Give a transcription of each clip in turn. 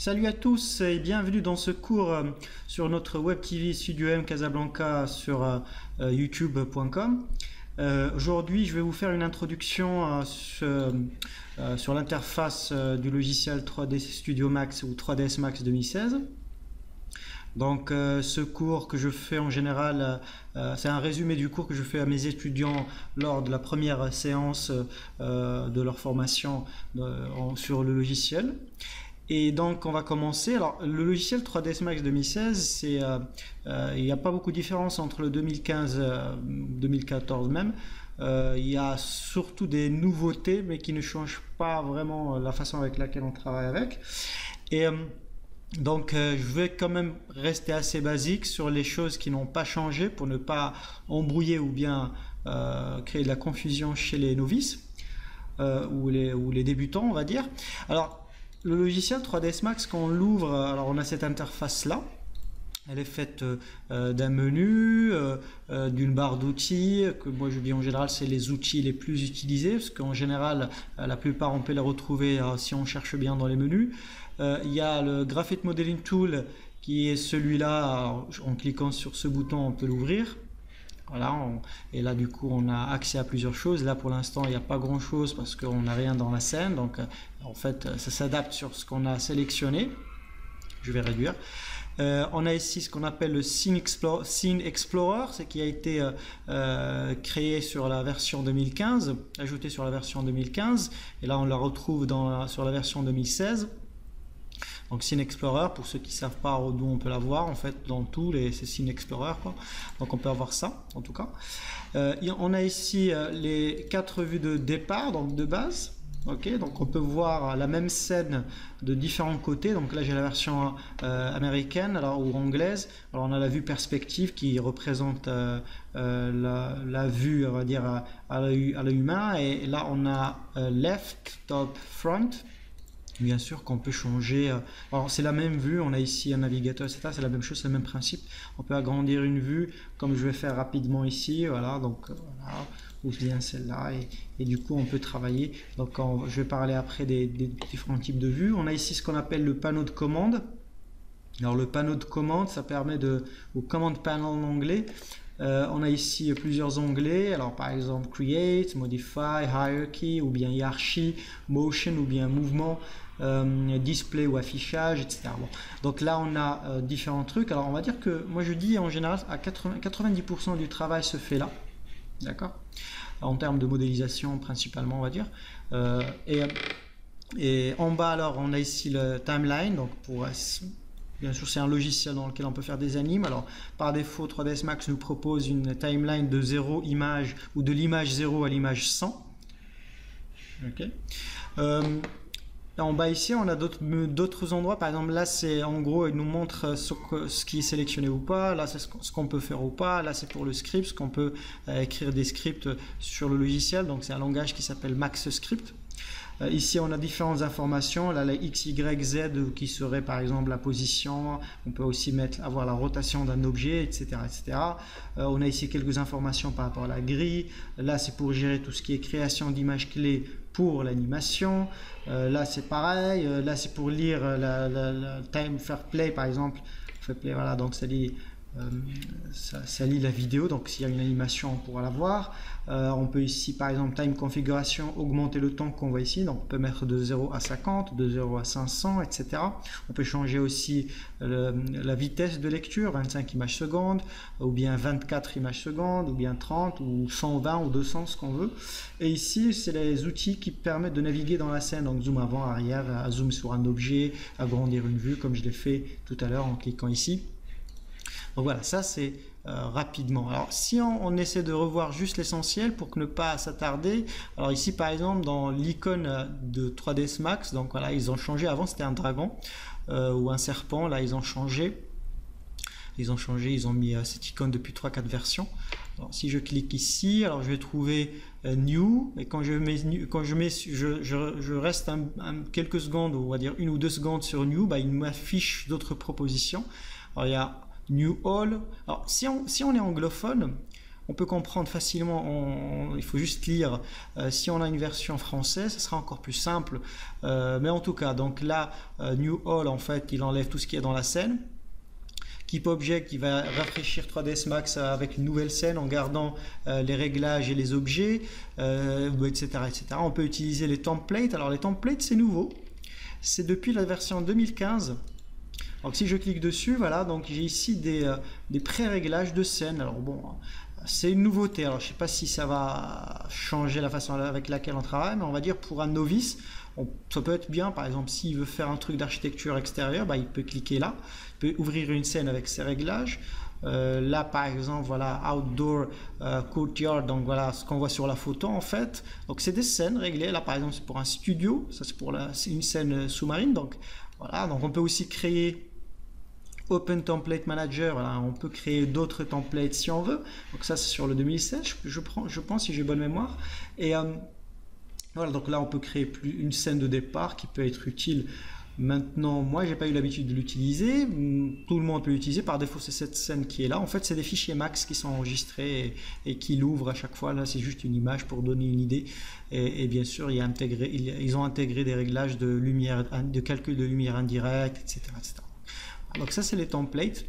Salut à tous et bienvenue dans ce cours sur notre web TV Studio M Casablanca sur youtube.com. Aujourd'hui, je vais vous faire une introduction sur l'interface du logiciel 3D Studio Max ou 3ds Max 2016. Donc ce cours que je fais en général, c'est un résumé du cours que je fais à mes étudiants lors de la première séance de leur formation sur le logiciel. Et donc on va commencer. Alors le logiciel 3ds Max 2016, il n'y a pas beaucoup de différence entre le 2015 2014 même. Il y a surtout des nouveautés mais qui ne changent pas vraiment la façon avec laquelle on travaille avec. Et donc je vais quand même rester assez basique sur les choses qui n'ont pas changé pour ne pas embrouiller ou bien créer de la confusion chez les novices ou les débutants, on va dire. Alors le logiciel 3ds Max, quand on l'ouvre, alors on a cette interface là. Elle est faite d'un menu, d'une barre d'outils, que moi je dis en général c'est les outils les plus utilisés, parce qu'en général la plupart on peut les retrouver si on cherche bien dans les menus. Il y a le Graphite Modeling Tool qui est celui-là, en cliquant sur ce bouton on peut l'ouvrir. Voilà, et là du coup on a accès à plusieurs choses. Là pour l'instant il n'y a pas grand chose parce qu'on n'a rien dans la scène, donc en fait ça s'adapte sur ce qu'on a sélectionné. Je vais réduire. On a ici ce qu'on appelle le Scene Explorer, c'est qui a été créé sur la version 2015, ajouté sur la version 2015, et là on la retrouve sur la version 2016. Donc Scene Explorer, pour ceux qui ne savent pas d'où on peut la voir, en fait dans tous c'est Scene Explorer, quoi. Donc on peut avoir ça en tout cas. On a ici les 4 vues de départ, donc de base. Ok, donc on peut voir la même scène de différents côtés. Donc là j'ai la version américaine ou anglaise. Alors on a la vue perspective qui représente la vue, on va dire, à l'œil humain, et là on a left, top, front. Bien sûr qu'on peut changer. Alors c'est la même vue, on a ici un navigateur, etc. C'est la même chose, c'est le même principe. On peut agrandir une vue comme je vais faire rapidement ici. Voilà, donc voilà, ou bien celle-là, et du coup on peut travailler. Donc je vais parler après des différents types de vues. On a ici ce qu'on appelle le panneau de commande. Alors le panneau de commande, ça permet au command panel en anglais. On a ici plusieurs onglets, alors par exemple Create, Modify, Hierarchy, ou bien Hierarchy, Motion, ou bien Mouvement, Display ou Affichage, etc. Bon. Donc là on a différents trucs. Alors on va dire que moi je dis en général à 90% du travail se fait là, d'accord, en termes de modélisation principalement on va dire. Et en bas alors on a ici le timeline, donc bien sûr, c'est un logiciel dans lequel on peut faire des animes. Alors, par défaut, 3ds Max nous propose une timeline de 0 image ou de l'image 0 à l'image 100. Ok. En bas ici, on a d'autres endroits. Par exemple, là, c'est en gros, il nous montre ce qui est sélectionné ou pas. Là, c'est ce qu'on peut faire ou pas. Là, c'est pour le script, ce qu'on peut écrire des scripts sur le logiciel. Donc, c'est un langage qui s'appelle MaxScript. Ici, on a différentes informations. Là, la X, Y, Z qui serait par exemple la position. On peut aussi avoir la rotation d'un objet, etc. etc. On a ici quelques informations par rapport à la grille. Là, c'est pour gérer tout ce qui est création d'images clés pour l'animation. Là, c'est pareil. Là, c'est pour lire la time, faire play par exemple. Faire play, voilà, donc ça lit. Ça lit la vidéo, donc s'il y a une animation on pourra la voir. On peut ici par exemple time configuration augmenter le temps qu'on voit ici, donc on peut mettre de 0 à 50, de 0 à 500, etc. On peut changer aussi la vitesse de lecture, 25 images secondes, ou bien 24 images secondes, ou bien 30, ou 120 ou 200, ce qu'on veut. Et ici c'est les outils qui permettent de naviguer dans la scène, donc zoom avant, arrière, zoom sur un objet, agrandir une vue comme je l'ai fait tout à l'heure en cliquant ici. Donc voilà, ça c'est rapidement. Alors si on essaie de revoir juste l'essentiel pour ne pas s'attarder, alors ici par exemple dans l'icône de 3ds Max, donc voilà, ils ont changé. Avant c'était un dragon ou un serpent, là ils ont changé. Ils ont mis cette icône depuis 3-4 versions. Alors, si je clique ici, alors je vais trouver New, et quand je reste quelques secondes, on va dire 1 ou 2 secondes sur New, bah, il m'affiche d'autres propositions. Alors il y a New All. Alors si on est anglophone, on peut comprendre facilement, il faut juste lire. Si on a une version française, ce sera encore plus simple. Mais en tout cas, donc là, New All, en fait, il enlève tout ce qui est dans la scène. Keep Object, il va rafraîchir 3ds Max avec une nouvelle scène en gardant les réglages et les objets, etc., etc. On peut utiliser les templates. Alors les templates, c'est nouveau. C'est depuis la version 2015. Donc si je clique dessus, voilà, donc j'ai ici des pré-réglages de scène. Alors bon, c'est une nouveauté. Alors je ne sais pas si ça va changer la façon avec laquelle on travaille, mais on va dire pour un novice, ça peut être bien. Par exemple, s'il veut faire un truc d'architecture extérieure, il peut cliquer là. Il peut ouvrir une scène avec ses réglages. Là, par exemple, voilà, Outdoor Courtyard, donc voilà ce qu'on voit sur la photo en fait. Donc c'est des scènes réglées. Là, par exemple, c'est pour un studio. Ça, c'est pour une scène sous-marine. Donc voilà, donc on peut aussi créer Open Template Manager, voilà, on peut créer d'autres templates si on veut. Donc ça, c'est sur le 2016, je pense, si j'ai bonne mémoire. Et voilà, donc là, on peut créer une scène de départ qui peut être utile. Maintenant, moi, j'ai pas eu l'habitude de l'utiliser. Tout le monde peut l'utiliser. Par défaut, c'est cette scène qui est là. En fait, c'est des fichiers Max qui sont enregistrés et qui l'ouvrent à chaque fois. Là, c'est juste une image pour donner une idée. Et bien sûr, ils ont intégré des réglages de lumière, de calcul de lumière indirecte, etc., etc. Donc ça, c'est les templates.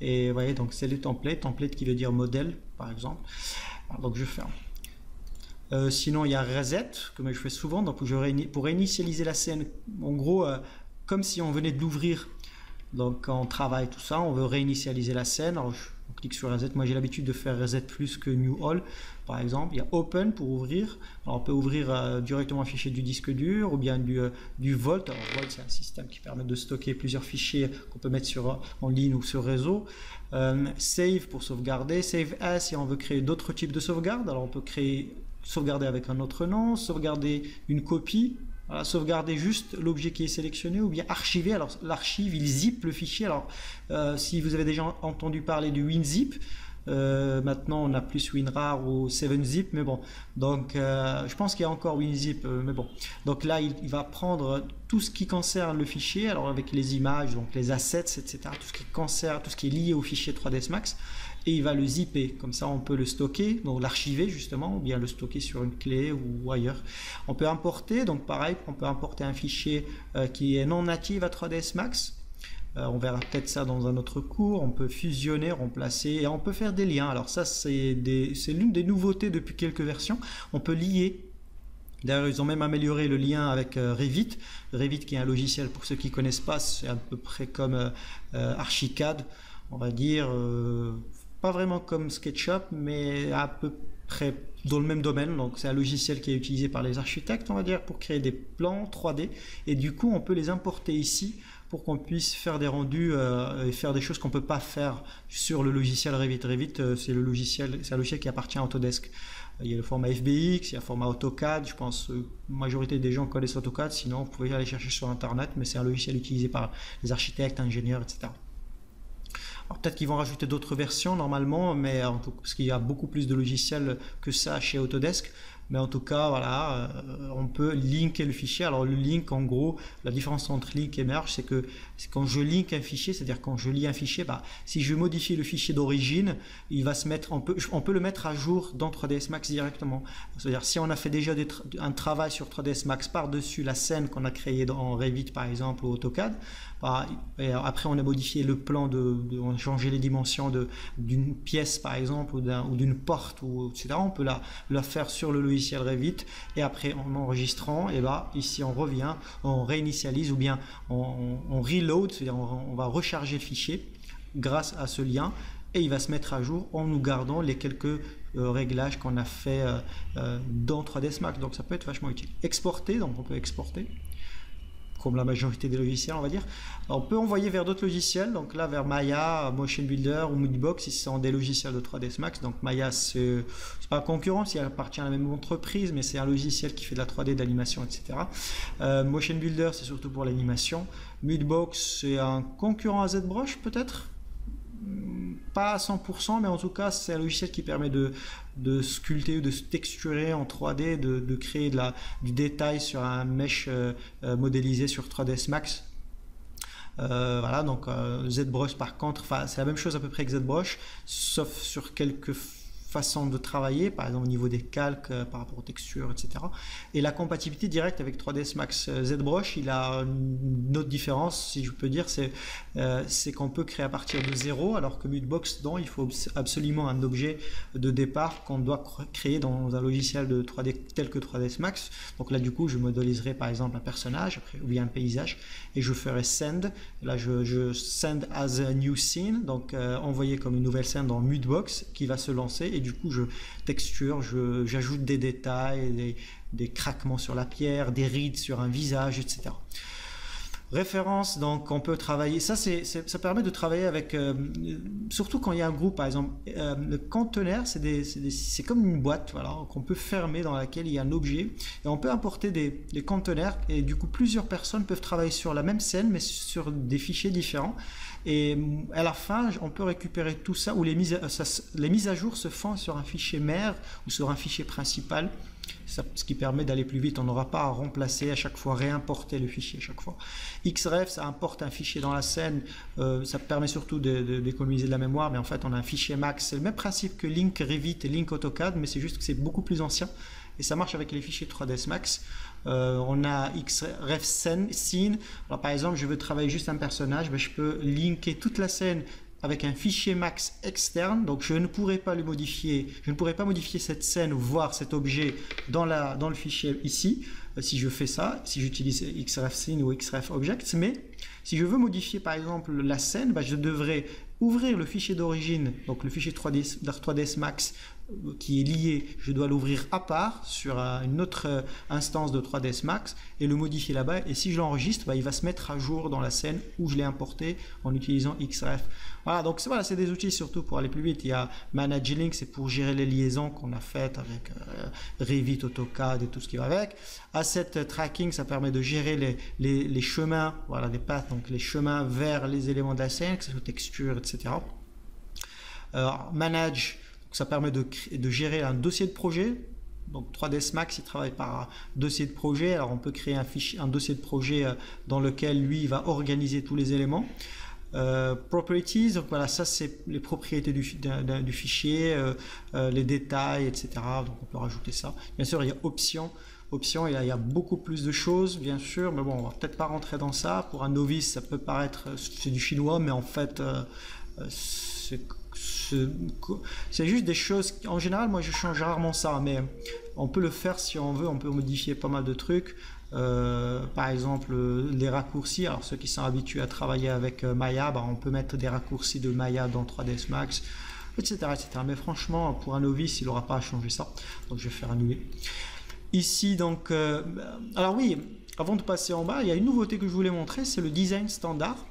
Et vous voyez, donc c'est les templates. Template qui veut dire modèle, par exemple. Alors, donc je ferme. Sinon, il y a Reset, comme je fais souvent. Donc pour réinitialiser la scène, en gros, comme si on venait de l'ouvrir. Donc quand on travaille tout ça, on veut réinitialiser la scène. Alors on clique sur Reset. Moi, j'ai l'habitude de faire Reset plus que New All, par exemple. Il y a Open pour ouvrir. Alors on peut ouvrir directement un fichier du disque dur ou bien du Vault. Alors Vault, c'est un système qui permet de stocker plusieurs fichiers qu'on peut mettre en ligne ou sur réseau. Save pour sauvegarder. Save As si on veut créer d'autres types de sauvegarde. Alors on peut sauvegarder avec un autre nom, sauvegarder une copie, voilà, sauvegarder juste l'objet qui est sélectionné ou bien archiver. Alors l'archive, il zip le fichier. Alors si vous avez déjà entendu parler du WinZip, maintenant on a plus WinRAR ou 7zip, mais bon, donc je pense qu'il y a encore WinZip, mais bon, donc là il va prendre tout ce qui concerne le fichier, alors avec les images, donc les assets, etc., tout ce qui est lié au fichier 3ds Max, et il va le zipper, comme ça on peut le stocker, donc l'archiver justement, ou bien le stocker sur une clé ou ailleurs. On peut importer, donc pareil, on peut importer un fichier qui est non natif à 3ds Max. On verra peut-être ça dans un autre cours. On peut fusionner, remplacer et on peut faire des liens. Alors ça, c'est l'une des nouveautés depuis quelques versions. On peut lier. D'ailleurs, ils ont même amélioré le lien avec Revit. Revit qui est un logiciel, pour ceux qui ne connaissent pas, c'est à peu près comme Archicad, on va dire. Pas vraiment comme SketchUp, mais à peu près dans le même domaine. Donc c'est un logiciel qui est utilisé par les architectes, on va dire, pour créer des plans 3D. Et du coup, on peut les importer ici pour qu'on puisse faire des rendus et faire des choses qu'on ne peut pas faire sur le logiciel Revit. Revit, c'est un logiciel qui appartient à Autodesk. Il y a le format FBX, il y a le format AutoCAD. Je pense que la majorité des gens connaissent AutoCAD. Sinon, vous pouvez aller chercher sur Internet, mais c'est un logiciel utilisé par les architectes, ingénieurs, etc. Alors peut-être qu'ils vont rajouter d'autres versions normalement, mais parce qu'il y a beaucoup plus de logiciels que ça chez Autodesk. Mais en tout cas, voilà, on peut linker le fichier. Alors le link, en gros, la différence entre link et merge, c'est que quand je link un fichier, c'est-à-dire quand je lis un fichier, si je modifie le fichier d'origine, il va se mettre, on peut le mettre à jour dans 3ds Max directement. C'est-à-dire si on a fait déjà un travail sur 3ds Max par-dessus la scène qu'on a créée dans Revit par exemple ou AutoCAD, et après on a modifié le plan, on a changé les dimensions d'une pièce par exemple ou d'une porte, etc. On peut la faire sur le logiciel Revit et après en enregistrant, et ici on revient, on réinitialise ou bien on reload, c'est-à-dire on va recharger le fichier grâce à ce lien et il va se mettre à jour en nous gardant les quelques réglages qu'on a fait dans 3ds Max. Donc ça peut être vachement utile. Exporter, donc on peut exporter comme la majorité des logiciels, on va dire. Alors, on peut envoyer vers d'autres logiciels, donc là vers Maya, Motion Builder ou Moodbox, si ce sont des logiciels de 3ds Max. Donc Maya, c'est pas un concurrent, il appartient à la même entreprise, mais c'est un logiciel qui fait de la 3D, d'animation, etc. Motion Builder, c'est surtout pour l'animation. Moodbox, c'est un concurrent à ZBrush peut-être, pas à 100%, mais en tout cas c'est un logiciel qui permet de sculpter ou de texturer en 3D, de créer du détail sur un mesh modélisé sur 3ds Max. Voilà, donc ZBrush par contre, c'est la même chose à peu près que ZBrush, sauf sur quelques façon de travailler, par exemple au niveau des calques, par rapport aux textures, etc. Et la compatibilité directe avec 3ds Max. ZBrush, il a une autre différence, si je peux dire, c'est qu'on peut créer à partir de zéro, alors que Mudbox, non, il faut absolument un objet de départ qu'on doit créer dans un logiciel de 3D tel que 3ds Max. Donc là, du coup, je modéliserai par exemple un personnage, après, ou bien un paysage, et je ferai send. Là, je send as a new scene, donc envoyer comme une nouvelle scène dans Mudbox qui va se lancer, et du coup, je texture, j'ajoute des détails, des craquements sur la pierre, des rides sur un visage, etc. Référence, donc on peut travailler, ça permet de travailler avec, surtout quand il y a un groupe, par exemple, le conteneur, c'est comme une boîte, voilà, qu'on peut fermer, dans laquelle il y a un objet, et on peut importer des conteneurs, et du coup plusieurs personnes peuvent travailler sur la même scène, mais sur des fichiers différents, et à la fin, on peut récupérer tout ça, ou les mises à jour se font sur un fichier mère, ou sur un fichier principal, ce qui permet d'aller plus vite. On n'aura pas à remplacer à chaque fois, réimporter le fichier à chaque fois. Xref, ça importe un fichier dans la scène, ça permet surtout d'économiser de la mémoire, mais en fait on a un fichier max. C'est le même principe que Link Revit et Link AutoCAD, mais c'est juste que c'est beaucoup plus ancien, et ça marche avec les fichiers 3ds Max. On a Xref Scene. Alors par exemple, je veux travailler juste un personnage, ben, je peux linker toute la scène avec un fichier max externe, donc je ne pourrai pas le modifier, je ne pourrai pas modifier cette scène ou voir cet objet dans le fichier ici, si je fais ça, si j'utilise Xref Scene ou Xref Objects, mais si je veux modifier par exemple la scène, bah, je devrais ouvrir le fichier d'origine, donc le fichier 3ds Max qui est lié, je dois l'ouvrir à part sur une autre instance de 3ds Max et le modifier là-bas, et si je l'enregistre, bah, il va se mettre à jour dans la scène où je l'ai importé en utilisant Xref. Voilà, donc voilà, c'est des outils surtout pour aller plus vite. Il y a ManageLink, c'est pour gérer les liaisons qu'on a faites avec Revit, AutoCAD et tout ce qui va avec. Asset Tracking, ça permet de gérer les chemins, voilà, les paths, donc les chemins vers les éléments de la scène, que ce soit texture, etc. Manage, ça permet de gérer un dossier de projet. Donc 3ds Max, il travaille par dossier de projet. Alors on peut créer un dossier de projet dans lequel lui il va organiser tous les éléments. Properties, donc voilà, ça c'est les propriétés du fichier, les détails, etc. Donc on peut rajouter ça. Bien sûr, il y a options. Il y a beaucoup plus de choses, bien sûr, mais bon, on va peut-être pas rentrer dans ça. Pour un novice, ça peut paraître, c'est du chinois, mais en fait, c'est juste des choses. En général, moi je change rarement ça, mais on peut le faire si on veut. On peut modifier pas mal de trucs. Par exemple, les raccourcis. Alors ceux qui sont habitués à travailler avec Maya, bah, on peut mettre des raccourcis de Maya dans 3ds Max, etc., etc. Mais franchement, pour un novice, il n'aura pas à changer ça. Donc je vais faire annuler. Ici, donc, alors oui, avant de passer en bas, il y a une nouveauté que je voulais montrer, c'est le design standard.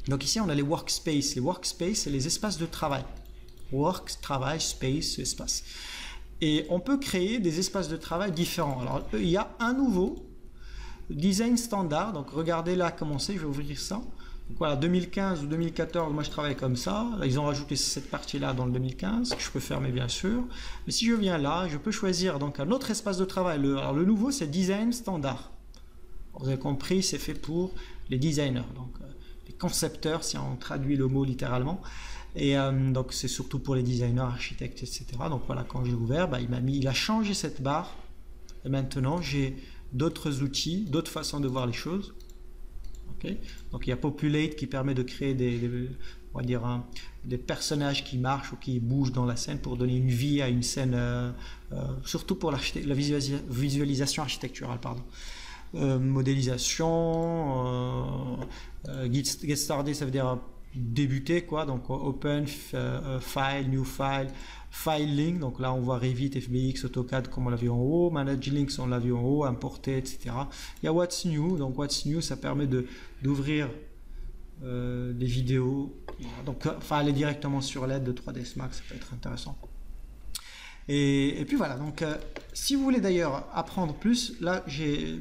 Donc ici, on a les workspace. Les workspace, c'est les espaces de travail. Work, travail, space, espace. Et on peut créer des espaces de travail différents. Alors, il y a un nouveau design standard. Donc, regardez là comment c'est. Je vais ouvrir ça. Donc voilà, 2015 ou 2014, moi je travaille comme ça. Là, ils ont rajouté cette partie-là dans le 2015, que je peux fermer bien sûr. Mais si je viens là, je peux choisir donc un autre espace de travail. Alors, le nouveau, c'est design standard. Vous avez compris, c'est fait pour les designers. Donc, les concepteurs, si on traduit le mot littéralement. Et donc c'est surtout pour les designers, architectes, etc. Donc voilà, quand j'ai ouvert, bah, il a changé cette barre. Et maintenant, j'ai d'autres outils, d'autres façons de voir les choses. Okay. Donc il y a Populate qui permet de créer on va dire, des personnages qui marchent ou qui bougent dans la scène pour donner une vie à une scène, surtout pour la visualisation architecturale. Pardon. Modélisation, get started, ça veut dire débuter, quoi. Donc open, file, new file, file link. Donc là on voit Revit, FBX, AutoCAD comme on l'a vu en haut, Manage Links on l'a vu en haut, importer, etc. Il y a What's New. Donc What's New, ça permet d'ouvrir des vidéos. Donc enfin aller directement sur l'aide de 3ds Max, ça peut être intéressant. Et puis voilà, donc si vous voulez d'ailleurs apprendre plus, là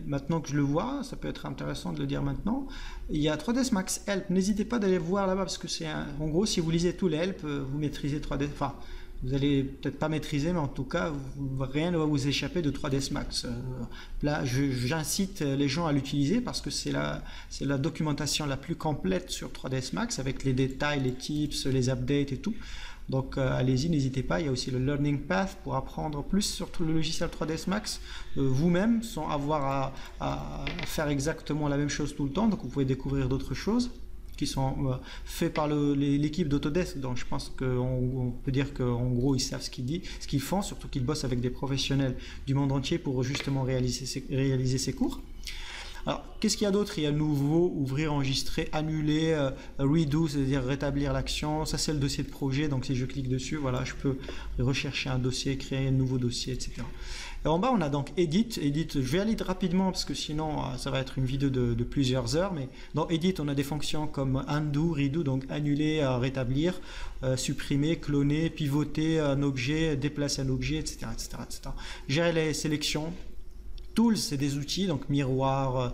maintenant que je le vois, ça peut être intéressant de le dire maintenant, il y a 3ds Max Help, n'hésitez pas d'aller voir là-bas parce que c'est en gros si vous lisez tout les help, vous maîtrisez 3ds, enfin vous allez peut-être pas maîtriser, mais en tout cas rien ne va vous échapper de 3ds Max. Là j'incite les gens à l'utiliser parce que c'est la documentation la plus complète sur 3ds Max avec les détails, les tips, les updates et tout. Donc allez-y, n'hésitez pas. Il y a aussi le Learning Path pour apprendre plus sur tout le logiciel 3ds Max vous-même, sans avoir à faire exactement la même chose tout le temps. Donc vous pouvez découvrir d'autres choses qui sont faits par l'équipe d'Autodesk. Donc je pense qu'on peut dire qu'en gros ils savent ce qu'ils font, surtout qu'ils bossent avec des professionnels du monde entier pour justement réaliser ces cours. Alors, qu'est-ce qu'il y a d'autre? Il y a nouveau, ouvrir, enregistrer, annuler, redo, c'est-à-dire rétablir l'action. Ça, c'est le dossier de projet. Donc, si je clique dessus, voilà, je peux rechercher un dossier, créer un nouveau dossier, etc. Et en bas, on a donc Edit. Je vais aller rapidement parce que sinon, ça va être une vidéo de plusieurs heures. Mais dans Edit, on a des fonctions comme Undo, Redo, donc annuler, rétablir, supprimer, cloner, pivoter un objet, déplacer un objet, etc., etc., etc. Gérer les sélections. Tools, c'est des outils, donc miroir,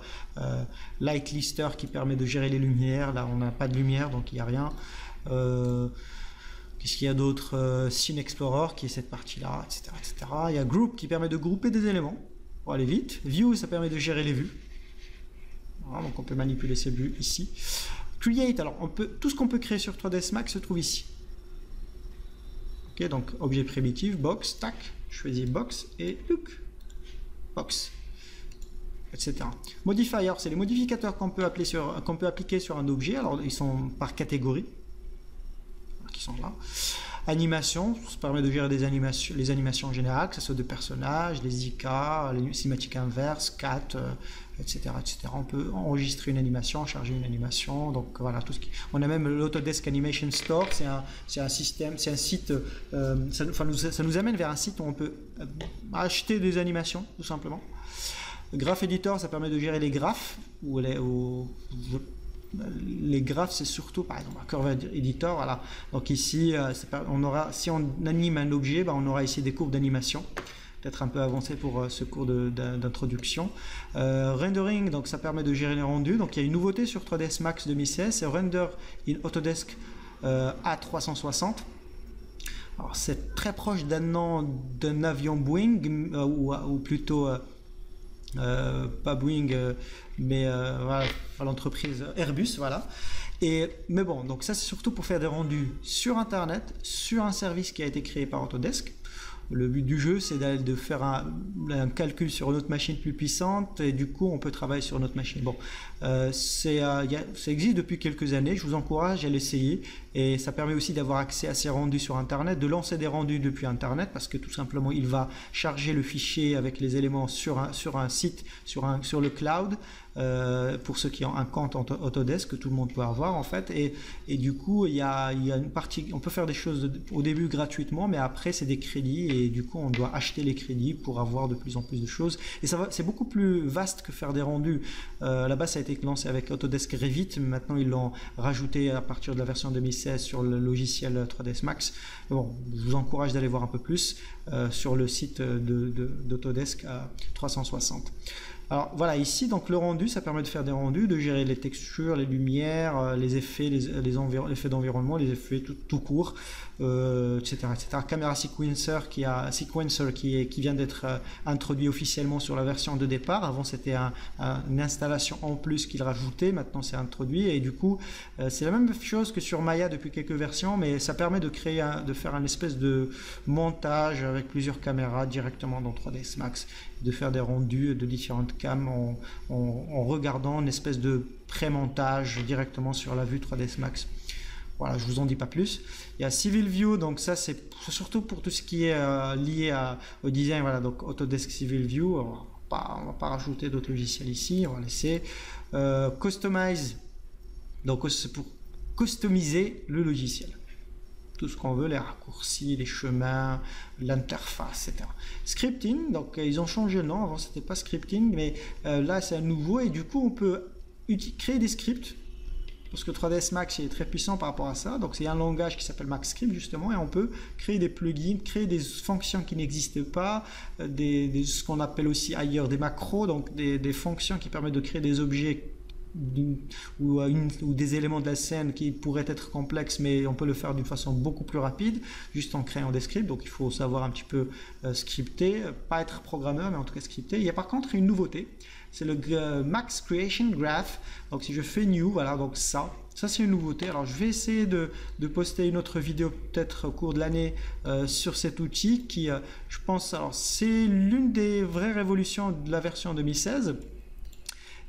light lister qui permet de gérer les lumières. Là, on n'a pas de lumière, donc il n'y a rien. Qu'est-ce qu'il y a d'autre? Scene Explorer, qui est cette partie-là, etc., etc. Il y a Group, qui permet de grouper des éléments pour aller vite. View, ça permet de gérer les vues. Voilà, donc on peut manipuler ces vues ici. Create, alors tout ce qu'on peut créer sur 3ds Max se trouve ici. Ok, donc objet primitif, box, tac, je choisis box et look. Box, etc. Modifier, c'est les modificateurs qu'on peut appliquer sur un objet. Alors ils sont par catégorie, qui sont là. Animation, ça permet de gérer les animations générales, que ce soit de personnages, les IK, les cinématiques inverses, cat, etc., etc. On peut enregistrer une animation, charger une animation. Donc voilà, tout ce qui. On a même l'Autodesk Animation Store. C'est un système, c'est un site. Ça nous amène vers un site où on peut acheter des animations, tout simplement. Le Graph Editor, ça permet de gérer les graphes les graphes, c'est surtout par exemple un Curve Editor. Voilà. Donc ici, si on anime un objet, on aura ici des courbes d'animation. Peut-être un peu avancé pour ce cours d'introduction. Rendering, donc ça permet de gérer les rendus. Donc il y a une nouveauté sur 3ds Max 2016, c'est Render in Autodesk A360. Alors c'est très proche d'un avion Boeing, ou plutôt pas Boeing, mais voilà, l'entreprise Airbus, voilà. Mais bon, donc ça c'est surtout pour faire des rendus sur Internet, sur un service qui a été créé par Autodesk. Le but du jeu, c'est de faire un calcul sur une autre machine plus puissante et du coup, on peut travailler sur notre machine. Bon, ça existe depuis quelques années. Je vous encourage à l'essayer et ça permet aussi d'avoir accès à ces rendus sur Internet, de lancer des rendus depuis Internet parce que tout simplement, il va charger le fichier avec les éléments sur un site, sur le cloud. Pour ceux qui ont un compte Autodesk que tout le monde peut avoir en fait et du coup il y a une partie, on peut faire des choses au début gratuitement mais après c'est des crédits et du coup on doit acheter les crédits pour avoir de plus en plus de choses et c'est beaucoup plus vaste que faire des rendus. Là-bas ça a été lancé avec Autodesk Revit, mais maintenant ils l'ont rajouté à partir de la version 2016 sur le logiciel 3ds Max. Bon, je vous encourage d'aller voir un peu plus sur le site d'Autodesk 360. Alors voilà, ici donc le rendu, ça permet de faire des rendus, de gérer les textures, les lumières, les effets, l'effet d'environnement, les effets tout court, etc., etc. Camera Sequencer qui vient d'être introduit officiellement sur la version de départ. Avant c'était une installation en plus qu'il rajoutait, maintenant c'est introduit et du coup c'est la même chose que sur Maya depuis quelques versions, mais ça permet de faire un espèce de montage avec plusieurs caméras directement dans 3ds Max, de faire des rendus de différentes cams en regardant une espèce de pré-montage directement sur la vue 3ds Max. Voilà, je vous en dis pas plus. Il y a Civil View, donc ça c'est surtout pour tout ce qui est lié au design. Voilà, donc Autodesk Civil View. On va pas rajouter d'autres logiciels ici, on va laisser. Customize, donc c'est pour customiser le logiciel. Tout ce qu'on veut, les raccourcis, les chemins, l'interface, etc. Scripting, donc ils ont changé le nom, avant c'était pas scripting, mais là c'est un nouveau et du coup on peut créer des scripts, parce que 3ds Max est très puissant par rapport à ça, donc c'est un langage qui s'appelle MaxScript justement, et on peut créer des plugins, créer des fonctions qui n'existent pas, ce qu'on appelle aussi ailleurs des macros, donc des fonctions qui permettent de créer des objets ou des éléments de la scène qui pourraient être complexes, mais on peut le faire d'une façon beaucoup plus rapide, juste en créant des scripts. Donc il faut savoir un petit peu scripter, pas être programmeur, mais en tout cas scripter. Il y a par contre une nouveauté, c'est le Max Creation Graph. Donc si je fais New, voilà, donc ça c'est une nouveauté. Alors je vais essayer de poster une autre vidéo peut-être au cours de l'année sur cet outil qui, je pense, alors c'est l'une des vraies révolutions de la version 2016.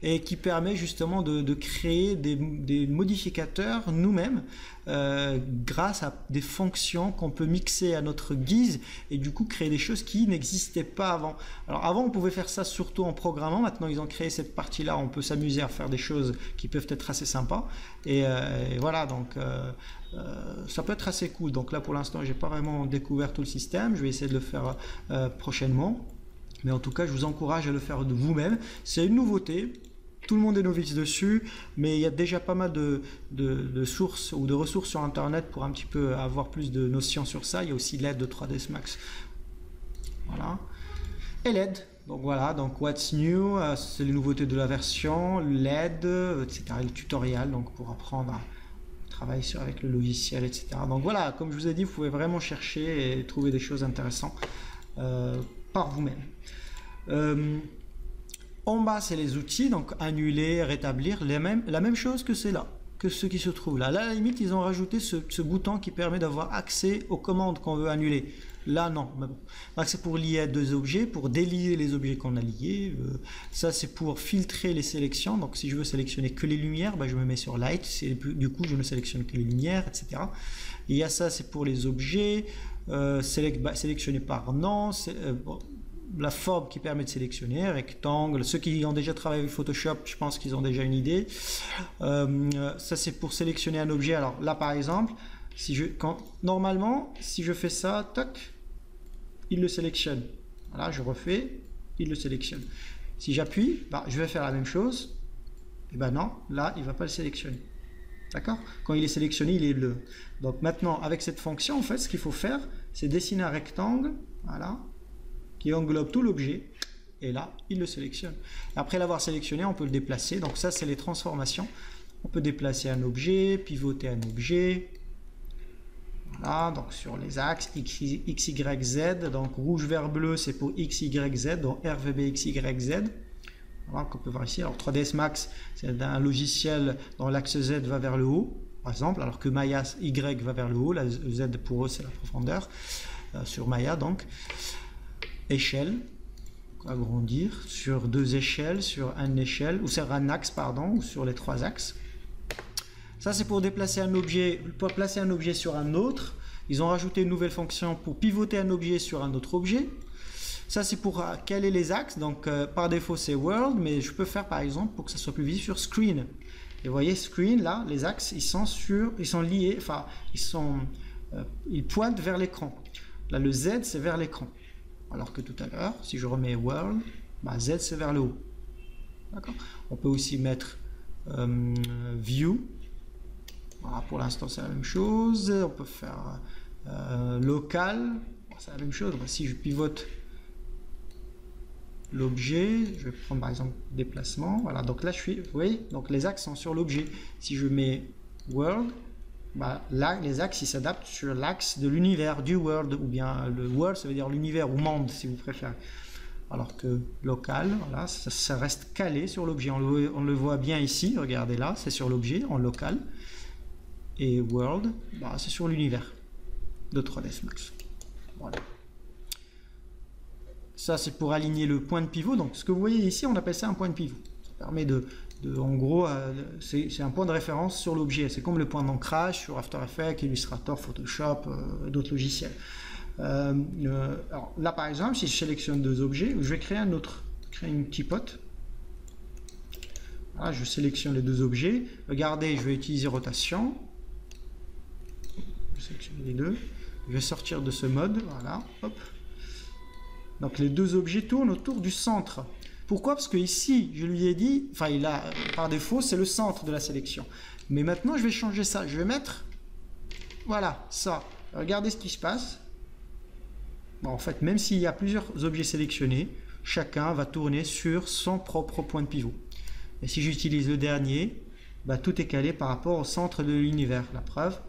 Et qui permet justement de créer des modificateurs nous-mêmes grâce à des fonctions qu'on peut mixer à notre guise et du coup créer des choses qui n'existaient pas avant. Alors avant on pouvait faire ça surtout en programmant, maintenant ils ont créé cette partie-là, on peut s'amuser à faire des choses qui peuvent être assez sympas et voilà, donc ça peut être assez cool. Donc là pour l'instant j'ai pas vraiment découvert tout le système, je vais essayer de le faire prochainement. Mais en tout cas, je vous encourage à le faire de vous-même. C'est une nouveauté. Tout le monde est novice dessus, mais il y a déjà pas mal de sources ou de ressources sur Internet pour un petit peu avoir plus de notions sur ça. Il y a aussi l'aide de 3ds Max. Voilà. Et l'aide. Donc voilà, donc What's New, c'est les nouveautés de la version, l'aide, etc. Le tutoriel, donc pour apprendre à travailler avec le logiciel, etc. Donc voilà, comme je vous ai dit, vous pouvez vraiment chercher et trouver des choses intéressantes par vous-même. En bas, c'est les outils, donc annuler, rétablir, la même chose que c'est là, que ce qui se trouve là. Là, à la limite, ils ont rajouté ce bouton qui permet d'avoir accès aux commandes qu'on veut annuler. Là, non. Mais bon. C'est pour lier deux objets, pour délier les objets qu'on a liés. Ça, c'est pour filtrer les sélections. Donc, si je veux sélectionner que les lumières, je me mets sur Light. Du coup, je ne sélectionne que les lumières, etc. Et il y a ça, c'est pour les objets. Sélectionner par nom. La forme qui permet de sélectionner, rectangle. Ceux qui ont déjà travaillé avec Photoshop, je pense qu'ils ont déjà une idée. Ça, c'est pour sélectionner un objet. Alors là, par exemple, normalement, si je fais ça, toc, il le sélectionne. Voilà, je refais, il le sélectionne. Si j'appuie, je vais faire la même chose. Et non, là, il ne va pas le sélectionner. D'accord? Quand il est sélectionné, il est bleu. Donc maintenant, avec cette fonction, en fait, ce qu'il faut faire, c'est dessiner un rectangle. Voilà. Qui englobe tout l'objet, et là, il le sélectionne. Après l'avoir sélectionné, on peut le déplacer. Donc ça, c'est les transformations. On peut déplacer un objet, pivoter un objet. Voilà, donc sur les axes X, Y, Z. Donc rouge, vert, bleu, c'est pour X, Y, Z. Donc RVB, X, Y, Z. Voilà, qu'on peut voir ici. Alors 3ds Max, c'est un logiciel dont l'axe Z va vers le haut, par exemple, alors que Maya Y va vers le haut. La Z pour eux, c'est la profondeur. Sur Maya, donc. Échelle, agrandir sur deux échelles, sur une échelle, ou sur un axe, pardon, ou sur les trois axes. Ça, c'est pour déplacer un objet, pour placer un objet sur un autre. Ils ont rajouté une nouvelle fonction pour pivoter un objet sur un autre objet. Ça, c'est pour caler les axes. Donc, par défaut, c'est World, mais je peux faire, par exemple, pour que ça soit plus visible, sur Screen. Et vous voyez, Screen, là, les axes, ils sont liés, enfin, ils pointent vers l'écran. Là, le Z, c'est vers l'écran. Alors que tout à l'heure, si je remets World, Z c'est vers le haut. D'accord. On peut aussi mettre View. Voilà, pour l'instant c'est la même chose. On peut faire Local. C'est la même chose. Si je pivote l'objet, je vais prendre par exemple déplacement. Voilà, donc là je suis. Vous voyez, donc les axes sont sur l'objet. Si je mets World, là, les axes ils s'adaptent sur l'axe de l'univers, du world, ou bien le world, ça veut dire l'univers ou monde si vous préférez. Alors que local, voilà, ça reste calé sur l'objet. On le voit bien ici, regardez là, c'est sur l'objet en local. Et world, c'est sur l'univers de 3ds Max. Voilà. Ça, c'est pour aligner le point de pivot. Donc, ce que vous voyez ici, on appelle ça un point de pivot. Ça permet en gros, c'est un point de référence sur l'objet. C'est comme le point d'ancrage sur After Effects, Illustrator, Photoshop, d'autres logiciels. Alors là, par exemple, si je sélectionne deux objets, je vais créer une petite pote. Voilà, je sélectionne les deux objets. Regardez, je vais utiliser rotation. Je sélectionne les deux. Je vais sortir de ce mode. Voilà, hop. Donc les deux objets tournent autour du centre. Pourquoi? Parce que ici, je lui ai dit, par défaut, c'est le centre de la sélection. Mais maintenant, je vais changer ça. Je vais mettre, voilà, ça. Regardez ce qui se passe. En fait, même s'il y a plusieurs objets sélectionnés, chacun va tourner sur son propre point de pivot. Et si j'utilise le dernier, bah, tout est calé par rapport au centre de l'univers. La preuve.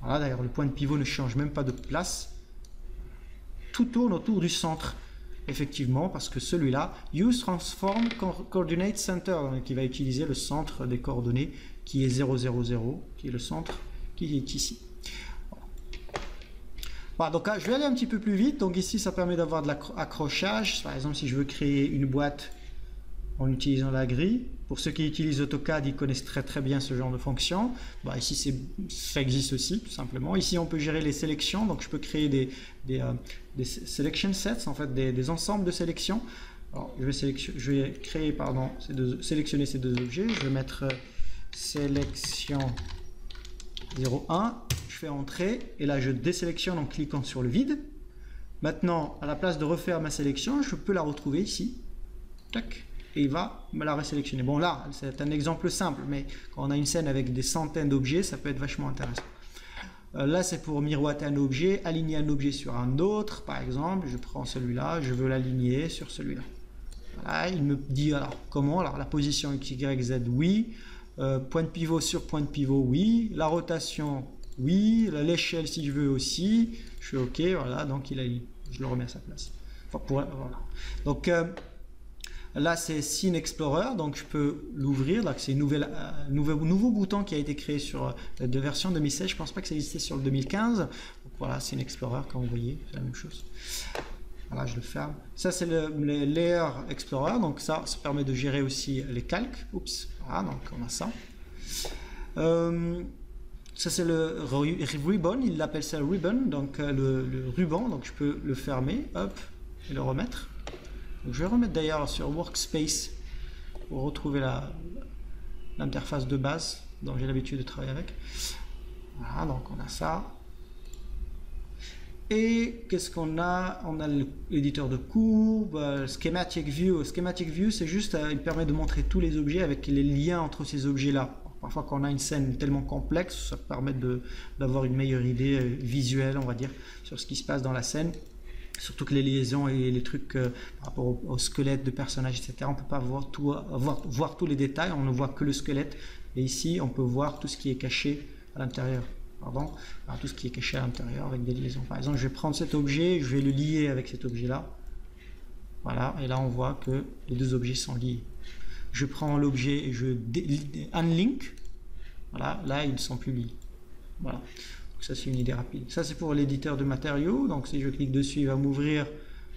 Voilà, d'ailleurs, le point de pivot ne change même pas de place. Tout tourne autour du centre. Effectivement, parce que celui-là, Use Transform Coordinate Center, qui va utiliser le centre des coordonnées qui est 0, 0, 0, qui est le centre qui est ici. Voilà, donc je vais aller un petit peu plus vite. Donc ici, ça permet d'avoir de l'accrochage. Par exemple, si je veux créer une boîte en utilisant la grille. Pour ceux qui utilisent AutoCAD, ils connaissent très bien ce genre de fonction. Bah, ici, ça existe aussi, tout simplement. Ici, on peut gérer les sélections. Donc, je peux créer des selection sets, en fait, des ensembles de sélections. Alors, je vais créer, pardon, sélectionner ces deux objets. Je vais mettre sélection 0,1. Je fais entrer. Et là, je désélectionne en cliquant sur le vide. Maintenant, à la place de refaire ma sélection, je peux la retrouver ici. Tac. Et il va me la resélectionner. Bon, là, c'est un exemple simple, mais quand on a une scène avec des centaines d'objets, ça peut être vachement intéressant. Là, c'est pour miroiter un objet, aligner un objet sur un autre. Par exemple, je prends celui-là, je veux l'aligner sur celui-là. Voilà, il me dit alors comment. Alors, la position X, Y, Z, oui. Point de pivot sur point de pivot, oui. La rotation, oui. L'échelle, si je veux aussi. Je fais OK, voilà, donc il aligne. Je le remets à sa place. Enfin, voilà. Donc, là, c'est Scene Explorer, donc je peux l'ouvrir. C'est un nouveau bouton qui a été créé sur la version 2016. Je ne pense pas que ça existait sur le 2015. Donc voilà, Scene Explorer, comme vous voyez, c'est la même chose. Voilà, je le ferme. Ça, c'est le Layer Explorer. Donc ça permet de gérer aussi les calques. Oups, voilà, donc on a ça. Ça, c'est le ribbon. Il l'appelle ça ribbon, donc le ruban. Donc je peux le fermer, hop, et le remettre. Donc, je vais remettre d'ailleurs sur Workspace pour retrouver l'interface de base dont j'ai l'habitude de travailler avec. Voilà, donc on a ça. Et qu'est-ce qu'on a? On a l'éditeur de courbes, Schematic View. Schematic View, c'est juste, il permet de montrer tous les objets avec les liens entre ces objets-là. Parfois, quand on a une scène tellement complexe, ça permet d'avoir une meilleure idée visuelle, on va dire, sur ce qui se passe dans la scène. Surtout que les liaisons et les trucs par rapport au squelette de personnages, etc., on ne peut pas voir tous les détails, on ne voit que le squelette. Et ici, on peut voir tout ce qui est caché à l'intérieur. Pardon, tout ce qui est caché à l'intérieur avec des liaisons. Par exemple, je vais prendre cet objet, je vais le lier avec cet objet-là. Voilà, et là, on voit que les deux objets sont liés. Je prends l'objet et je unlink. Voilà, là, ils ne sont plus liés. Voilà. Ça, c'est une idée rapide. Ça, c'est pour l'éditeur de matériaux. Donc, si je clique dessus, il va m'ouvrir.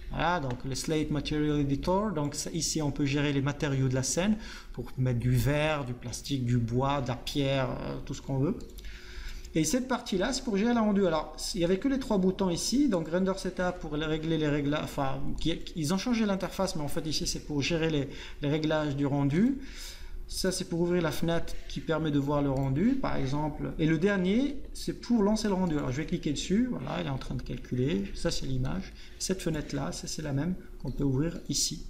Voilà, donc le Slate Material Editor. Donc, ça, ici, on peut gérer les matériaux de la scène pour mettre du verre, du plastique, du bois, de la pierre, tout ce qu'on veut. Et cette partie-là, c'est pour gérer le rendu. Alors, il n'y avait que les trois boutons ici. Donc, Render Setup pour régler les réglages. Enfin, ils ont changé l'interface, mais en fait, ici, c'est pour gérer les réglages du rendu. Ça, c'est pour ouvrir la fenêtre qui permet de voir le rendu, par exemple. Et le dernier, c'est pour lancer le rendu. Alors, je vais cliquer dessus. Voilà, il est en train de calculer. Ça, c'est l'image. Cette fenêtre-là, c'est la même qu'on peut ouvrir ici.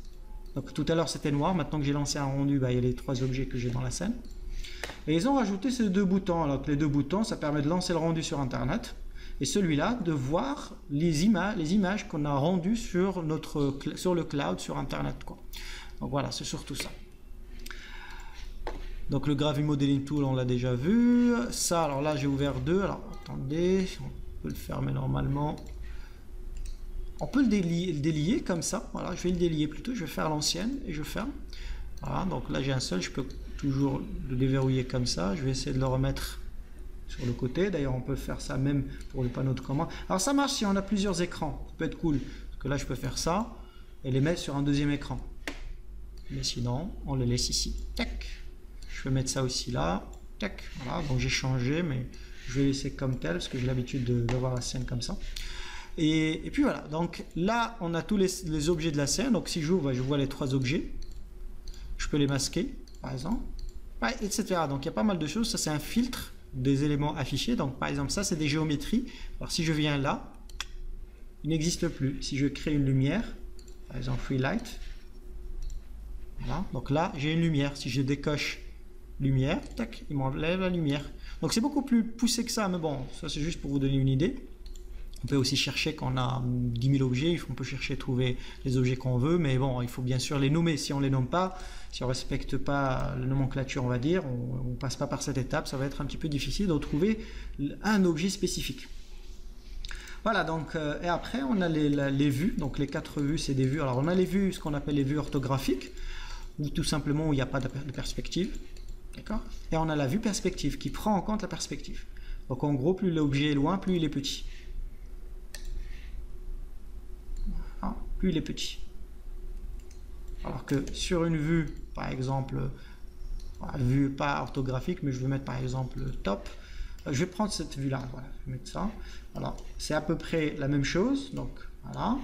Donc, tout à l'heure, c'était noir. Maintenant que j'ai lancé un rendu, bah, il y a les trois objets que j'ai dans la scène. Et ils ont rajouté ces deux boutons. Alors que les deux boutons, ça permet de lancer le rendu sur Internet. Et celui-là, de voir les images qu'on a rendues sur le cloud, sur Internet, quoi. Donc, voilà, c'est surtout ça. Donc le Gravity Modeling Tool, on l'a déjà vu. Ça, alors là, j'ai ouvert deux. Alors, attendez, on peut le fermer normalement. On peut le délier comme ça. Voilà, je vais le délier plutôt. Je vais faire l'ancienne et je ferme. Voilà, donc là, j'ai un seul. Je peux toujours le déverrouiller comme ça. Je vais essayer de le remettre sur le côté. D'ailleurs, on peut faire ça même pour les panneaux de commande. Alors, ça marche si on a plusieurs écrans. Ça peut être cool. Parce que là, je peux faire ça et les mettre sur un deuxième écran. Mais sinon, on le laisse ici. Tac. Je vais mettre ça aussi là, tac, voilà, donc j'ai changé, mais je vais laisser comme tel, parce que j'ai l'habitude de voir la scène comme ça. Et puis voilà, donc là, on a tous les objets de la scène, donc si j'ouvre, je vois les trois objets, je peux les masquer, par exemple, ouais, etc. Donc il y a pas mal de choses, ça c'est un filtre des éléments affichés, donc par exemple, ça c'est des géométries, alors si je viens là, il n'existe plus. Si je crée une lumière, par exemple Free Light, voilà, donc là, j'ai une lumière, si je décoche lumière, tac, il m'enlève la lumière. Donc c'est beaucoup plus poussé que ça, mais bon, ça c'est juste pour vous donner une idée. On peut aussi chercher quand on a 10 000 objets, on peut chercher trouver les objets qu'on veut, mais bon, il faut bien sûr les nommer. Si on ne les nomme pas, si on ne respecte pas la nomenclature, on va dire, on ne passe pas par cette étape, ça va être un petit peu difficile de trouver un objet spécifique. Voilà, donc, et après on a les vues, donc les 4 vues, c'est des vues. Alors on a les vues, ce qu'on appelle les vues orthographiques, ou tout simplement où il n'y a pas de perspective. D'accord ? Et on a la vue perspective qui prend en compte la perspective. Donc en gros, plus l'objet est loin, plus il est petit. Plus il est petit. Alors que sur une vue, par exemple, vue pas orthographique, mais je vais mettre par exemple top, je vais prendre cette vue là, voilà, je vais mettre ça. Alors c'est à peu près la même chose, donc voilà.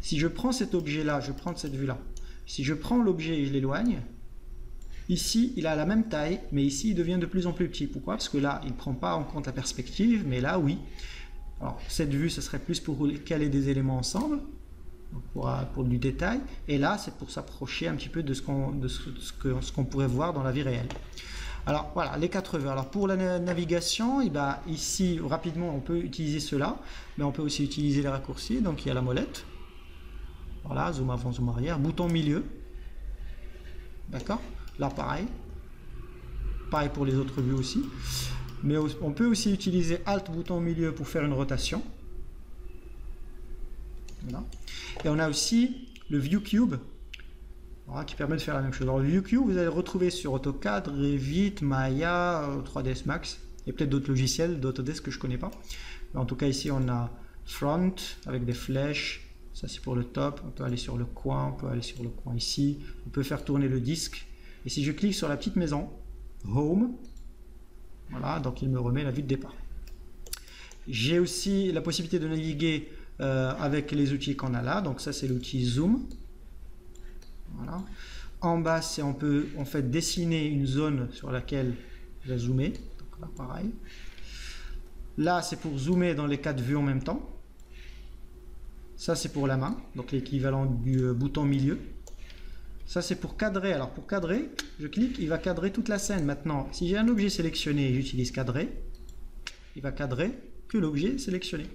Si je prends cet objet là, je prends cette vue là. Si je prends l'objet et je l'éloigne, ici il a la même taille, mais ici il devient de plus en plus petit. Pourquoi? Parce que là il ne prend pas en compte la perspective, mais là oui. Alors, cette vue, ce serait plus pour caler des éléments ensemble, pour du détail. Et là, c'est pour s'approcher un petit peu de ce qu'on pourrait voir dans la vie réelle. Alors, voilà, les 4 vues. Alors, pour la navigation, et ben, ici, rapidement, on peut utiliser cela. Mais on peut aussi utiliser les raccourcis. Donc, il y a la molette. Voilà, zoom avant, zoom arrière. Bouton milieu. D'accord? Là, pareil. Pareil pour les autres vues aussi. Mais on peut aussi utiliser Alt bouton milieu pour faire une rotation. Voilà. Et on a aussi le View Cube, voilà, qui permet de faire la même chose. Alors, le View Cube, vous allez le retrouver sur AutoCAD, Revit, Maya, 3ds Max, et peut-être d'autres logiciels d'Autodesk que je ne connais pas. Mais en tout cas, ici, on a Front avec des flèches. Ça, c'est pour le top. On peut aller sur le coin, on peut aller sur le coin ici. On peut faire tourner le disque. Et si je clique sur la petite maison, Home, voilà, donc il me remet la vue de départ. J'ai aussi la possibilité de naviguer avec les outils qu'on a là. Donc ça, c'est l'outil Zoom. Voilà. En bas, on peut en fait dessiner une zone sur laquelle je vais zoomer. Donc là, pareil. Là, c'est pour zoomer dans les 4 vues en même temps. Ça, c'est pour la main, donc l'équivalent du bouton milieu. Ça, c'est pour cadrer. Alors, pour cadrer, je clique, il va cadrer toute la scène. Maintenant, si j'ai un objet sélectionné et j'utilise cadrer, il va cadrer que l'objet sélectionné.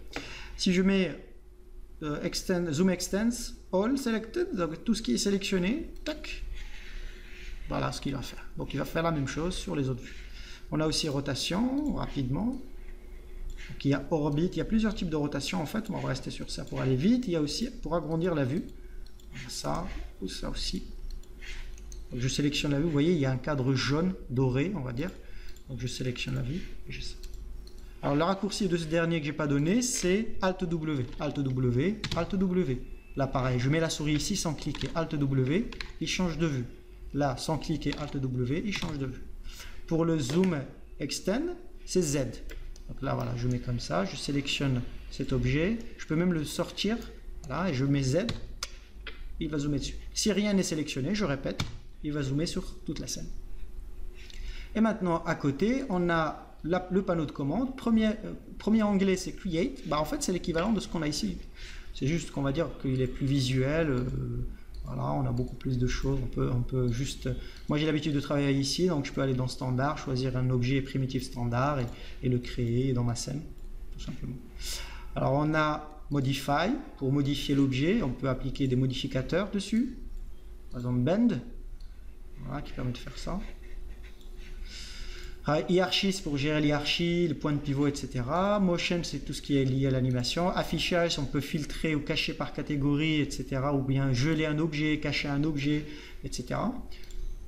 Si je mets Zoom Extends, All Selected, donc tout ce qui est sélectionné, tac, voilà ce qu'il va faire. Donc, il va faire la même chose sur les autres vues. On a aussi rotation, rapidement. Donc, il y a orbite, il y a plusieurs types de rotation. En fait, on va rester sur ça pour aller vite. Il y a aussi pour agrandir la vue. Ça ou ça aussi. Donc, je sélectionne la vue, vous voyez, il y a un cadre jaune, doré, on va dire. Donc je sélectionne la vue et j'ai ça. Alors le raccourci de ce dernier que j'ai pas donné, c'est Alt W. Alt W, Alt W. Là pareil, je mets la souris ici sans cliquer, Alt W, il change de vue. Là, sans cliquer Alt W, il change de vue. Pour le Zoom Extend, c'est Z. Donc là, voilà, je mets comme ça, je sélectionne cet objet. Je peux même le sortir, là, et je mets Z. Il va zoomer dessus. Si rien n'est sélectionné, je répète, il va zoomer sur toute la scène. Et maintenant, à côté, on a le panneau de commande. Premier onglet, c'est Create. Bah, en fait, c'est l'équivalent de ce qu'on a ici. C'est juste qu'on va dire qu'il est plus visuel. Voilà, on a beaucoup plus de choses. On peut juste... Moi, j'ai l'habitude de travailler ici, donc je peux aller dans Standard, choisir un objet primitif standard et le créer dans ma scène, tout simplement. Alors, on a Modify, pour modifier l'objet, on peut appliquer des modificateurs dessus. Par exemple, Bend, voilà, qui permet de faire ça. Hierarchy, c'est pour gérer l'hierarchie, le point de pivot, etc. Motion, c'est tout ce qui est lié à l'animation. Affichage, on peut filtrer ou cacher par catégorie, etc. Ou bien geler un objet, cacher un objet, etc.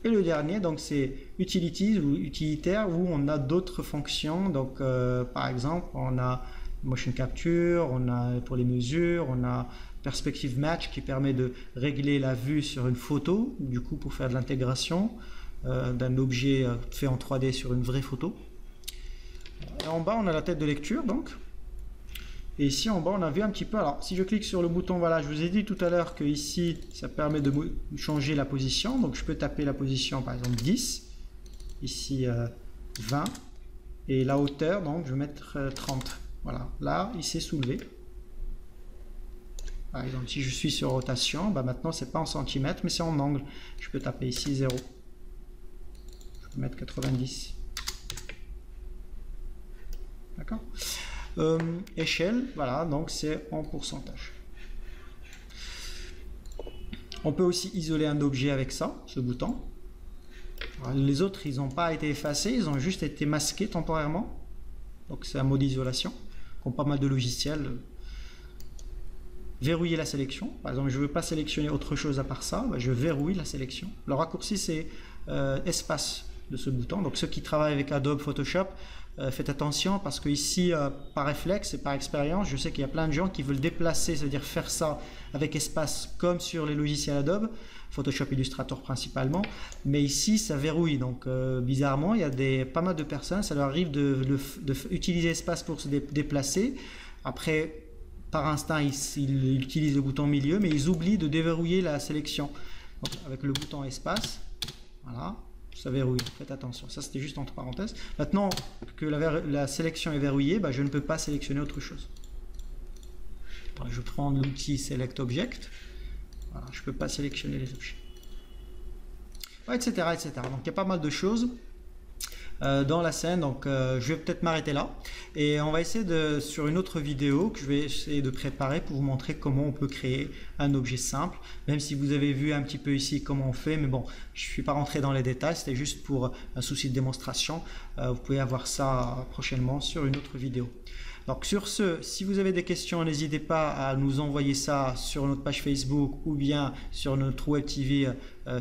Et le dernier, donc c'est Utilities ou utilitaire, où on a d'autres fonctions. Donc, par exemple, on a Motion Capture, on a pour les mesures, on a Perspective Match qui permet de régler la vue sur une photo, du coup pour faire de l'intégration d'un objet fait en 3D sur une vraie photo. Et en bas, on a la tête de lecture, donc. Et ici, en bas, on a vu un petit peu. Alors, si je clique sur le bouton, voilà, je vous ai dit tout à l'heure que ici, ça permet de changer la position. Donc, je peux taper la position, par exemple, 10. Ici, 20. Et la hauteur, donc, je vais mettre 30. Voilà, là, il s'est soulevé. Par exemple, si je suis sur rotation, bah maintenant, c'est pas en centimètres, mais c'est en angle. Je peux taper ici 0. Je peux mettre 90. D'accord. Échelle, voilà, donc c'est en pourcentage. On peut aussi isoler un objet avec ça, ce bouton. Alors, les autres, ils n'ont pas été effacés, ils ont juste été masqués temporairement. Donc c'est un mode isolation, comme pas mal de logiciels. Verrouiller la sélection. Par exemple, je ne veux pas sélectionner autre chose à part ça, je verrouille la sélection. Le raccourci, c'est espace de ce bouton. Donc ceux qui travaillent avec Adobe Photoshop, faites attention parce que ici, par réflexe et par expérience, je sais qu'il y a plein de gens qui veulent déplacer, c'est-à-dire faire ça avec espace comme sur les logiciels Adobe, Photoshop Illustrator principalement, mais ici ça verrouille. Donc bizarrement, il y a pas mal de personnes, ça leur arrive d'utiliser espace pour se déplacer. Après, par instinct, ils utilisent le bouton milieu, mais ils oublient de déverrouiller la sélection. Donc, avec le bouton espace, voilà, ça verrouille. Faites attention. Ça, c'était juste entre parenthèses. Maintenant que la sélection est verrouillée, je ne peux pas sélectionner autre chose. Alors, je prends l'outil Select Object. Voilà, je ne peux pas sélectionner les objets. Ouais, etc., etc. Donc, il y a pas mal de choses dans la scène, donc je vais peut-être m'arrêter là et on va essayer sur une autre vidéo que je vais essayer de préparer pour vous montrer comment on peut créer un objet simple, même si vous avez vu un petit peu ici comment on fait, mais bon, je ne suis pas rentré dans les détails, c'était juste pour un souci de démonstration. Vous pouvez avoir ça prochainement sur une autre vidéo. Donc sur ce, si vous avez des questions, n'hésitez pas à nous envoyer ça sur notre page Facebook ou bien sur notre Web TV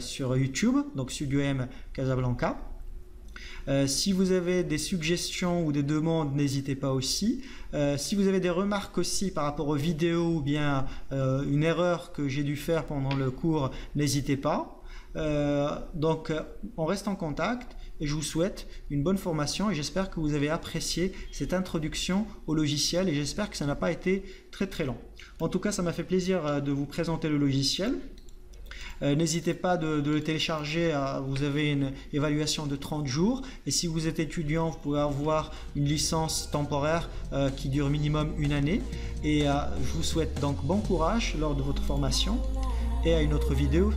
sur YouTube, donc Studio M Casablanca. Si vous avez des suggestions ou des demandes, n'hésitez pas aussi. Si vous avez des remarques aussi par rapport aux vidéos ou bien une erreur que j'ai dû faire pendant le cours, n'hésitez pas. Donc on reste en contact et je vous souhaite une bonne formation et j'espère que vous avez apprécié cette introduction au logiciel et j'espère que ça n'a pas été très très long. En tout cas, ça m'a fait plaisir de vous présenter le logiciel. N'hésitez pas de le télécharger, vous avez une évaluation de 30 jours et si vous êtes étudiant, vous pouvez avoir une licence temporaire qui dure minimum une année et je vous souhaite donc bon courage lors de votre formation et à une autre vidéo